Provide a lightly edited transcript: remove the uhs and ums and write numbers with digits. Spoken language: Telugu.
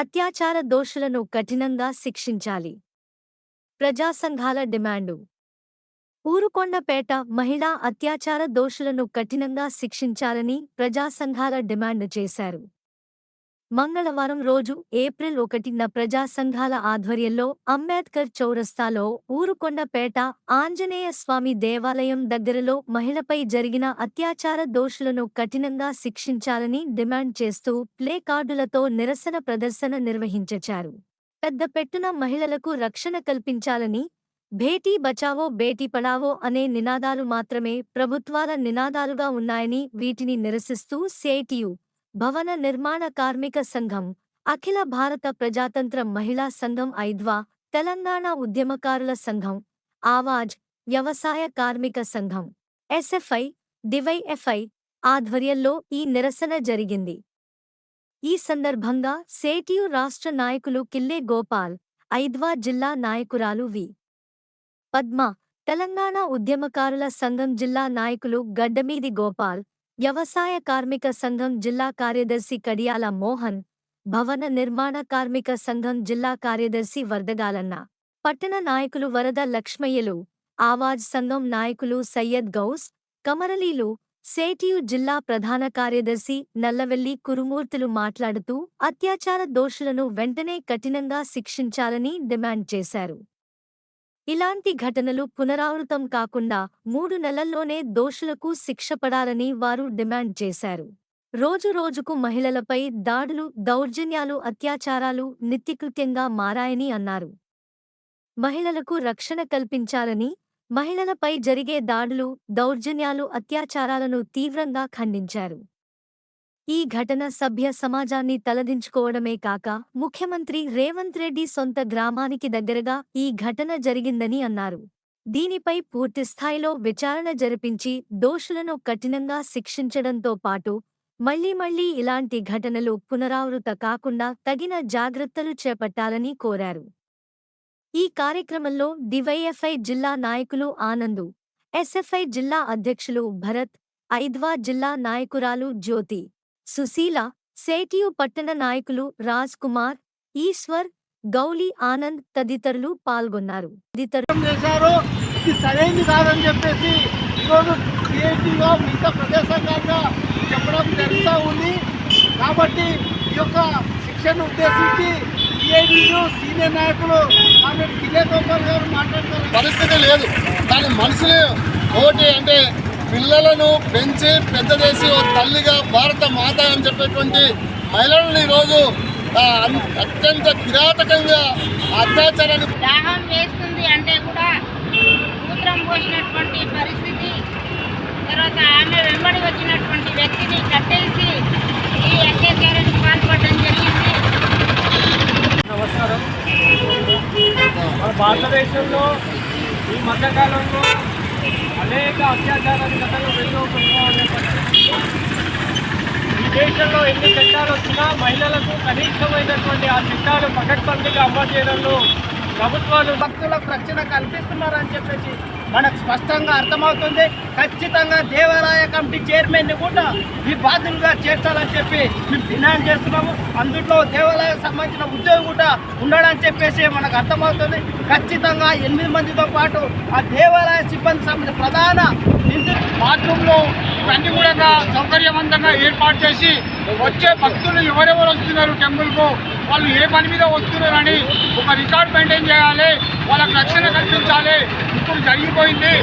అత్యాచార దోషులను కఠినంగా శిక్షించాలి. ప్రజా సంఘాల డిమాండు. ఊరుకొండపేట మహిళా అత్యాచార దోషులను కఠినంగా శిక్షించాలని ప్రజా సంఘాల డిమాండు చేశారు. మంగళవారం రోజు ఏప్రిల్ 1న ప్రజా సంఘాల ఆధ్వర్యంలో అంబేద్కర్ చౌరస్తాలో ఊరుకొండపేట ఆంజనేయ స్వామి దేవాలయం దగ్గరలో మహిళపై జరిగిన అత్యాచార దోషులను కఠినంగా శిక్షించాలని డిమాండ్ చేస్తూ ప్లే కార్డులతో నిరసన ప్రదర్శన నిర్వహించారు. పెద్దపెట్టున మహిళలకు రక్షణ కల్పించాలని, బేటీ బచావో బేటీ పడావో అనే నినాదాలు మాత్రమే ప్రభుత్వాల నినాదాలుగా ఉన్నాయని, వీటిని నిరసిస్తూ సిఐటియు, భవన నిర్మాణ కార్మిక సంఘం, అఖిల భారత ప్రజాతంత్ర మహిళా సంఘం ఐద్వా, తెలంగాణ ఉద్యమకారుల సంఘం, ఆవాజ్, వ్యవసాయ కార్మిక సంఘం, ఎస్ఎఫ్ఐ, డివైఎఫ్ఐ ఆధ్వర్యంలో ఈ నిరసన జరిగింది. ఈ సందర్భంగా సిఐటియు రాష్ట్ర నాయకులు కిల్లే గోపాల్, ఐద్వా జిల్లా నాయకురాలు వి. పద్మ, తెలంగాణ ఉద్యమకారుల సంఘం జిల్లా నాయకులు గడ్డమీది గోపాల్, వ్యవసాయ కార్మిక సంఘం జిల్లా కార్యదర్శి కడియాల మోహన్, భవన నిర్మాణ కార్మిక సంఘం జిల్లా కార్యదర్శి వరదగాలన్న, పట్టణ నాయకులు వరద లక్ష్మయ్యలు, ఆవాజ్ సంఘం నాయకులు సయ్యద్ గౌస్, కమరలీలు, సిఐటియు జిల్లా ప్రధాన కార్యదర్శి నల్లవెల్లి కురుమూర్తులు మాట్లాడుతూ అత్యాచార దోషులను వెంటనే కఠినంగా శిక్షించాలని డిమాండ్ చేశారు. ఇలాంటి ఘటనలు పునరావృతం కాకుండా 3 నెలల్లోనే దోషులకు శిక్ష పడాలని వారు డిమాండ్ చేశారు. రోజురోజుకు మహిళలపై దాడులు, దౌర్జన్యాలు, అత్యాచారాలు నిత్యకృత్యంగా మారాయని అన్నారు. మహిళలకు రక్షణ కల్పించాలని, మహిళలపై జరిగే దాడులు, దౌర్జన్యాలు, అత్యాచారాలను తీవ్రంగా ఖండించారు. ఈ ఘటన సభ్య సమాజాన్ని తలదించుకోవడమే కాక ముఖ్యమంత్రి రేవంత్ రెడ్డి సొంత గ్రామానికి దగ్గరగా ఈ ఘటన జరిగిందని అన్నారు. దీనిపై పూర్తిస్థాయిలో విచారణ జరిపించి దోషులను కఠినంగా శిక్షించడంతో పాటు మళ్లీ ఇలాంటి ఘటనలు పునరావృత కాకుండా తగిన జాగ్రత్తలు చేపట్టాలని కోరారు. ఈ కార్యక్రమంలో డివైఎఫ్ఐ జిల్లా నాయకులు ఆనందు, ఎస్ఎఫ్ఐ జిల్లా అధ్యక్షులు భరత్, ఐద్వా జిల్లా నాయకురాలు జ్యోతి, సుశీల, సిఐటియు పట్టణ నాయకులు రాజ్ కుమార్, ఈశ్వర్, గౌలి ఆనంద్ తదితరులు పాల్గొన్నారు. ఇది సరైనది కాదని చెప్పేసి ఈరోజు సిఐటిగా మిగతా ప్రదేశంగా చెప్పడం జరుగుతూ ఉంది. కాబట్టి ఈ యొక్క శిక్షను ఉద్దేశించి సిఐటియు సీనియర్ నాయకులు కిల్లే గోపాల్ గారు మాట్లాడుతున్న పరిస్థితి లేదు. కానీ మనుషులే ఒకటి అంటే పిల్లలను పెంచి పెద్ద చేసి ఓ తల్లిగా భారత మాత అని చెప్పేటువంటి మహిళలను ఈరోజు అత్యంత కిరాతకంగా అత్యాచారాన్ని దాహం వేస్తుంది అంటే కూడా మూత్రం పోసినటువంటి పరిస్థితి, తర్వాత ఆమె వెంబడి వచ్చినటువంటి వ్యక్తిని కట్టేసి ఈ అత్యాచారానికి పాల్పడడం జరిగింది. నమస్కారం. మన భారతదేశంలో ఈ మధ్యకాలంలో అనేక అత్యాచారాల ఘటనలు వెలువడుతున్నాయనే పరిస్థితి. ఈ దేశంలో ఎన్ని చట్టాలు వచ్చినా మహిళలకు కనీసమైనటువంటి ఆ చట్టాలు పకడ్బందీగా అమలు చేయడంలో ప్రభుత్వాలు భక్తులకు రక్షణ కల్పిస్తున్నారని చెప్పేసి మనకు స్పష్టంగా అర్థమవుతుంది. ఖచ్చితంగా దేవాలయ కమిటీ చైర్మన్ని కూడా ఈ బాధ్యులుగా చేర్చాలని చెప్పి మేము డిమాండ్ చేస్తున్నాము. అందులో దేవాలయానికి సంబంధించిన ఉద్యోగం కూడా ఉండడని చెప్పేసి మనకు అర్థమవుతుంది. ఖచ్చితంగా 8 మందితో పాటు ఆ దేవాలయ సిబ్బంది సంబంధించిన ప్రధాన బాత్రూంలో ఇవన్నీ కూడా సౌకర్యవంతంగా ఏర్పాటు చేసి వచ్చే భక్తులు ఎవరెవరు వస్తున్నారు టెంపుల్కు, వాళ్ళు ఏ పని మీద వస్తున్నారని ఒక రికార్డ్ మెయింటైన్ చేయాలి, వాళ్ళకి రక్షణ కల్పించాలి. ఇప్పుడు జరిగిపోయింది.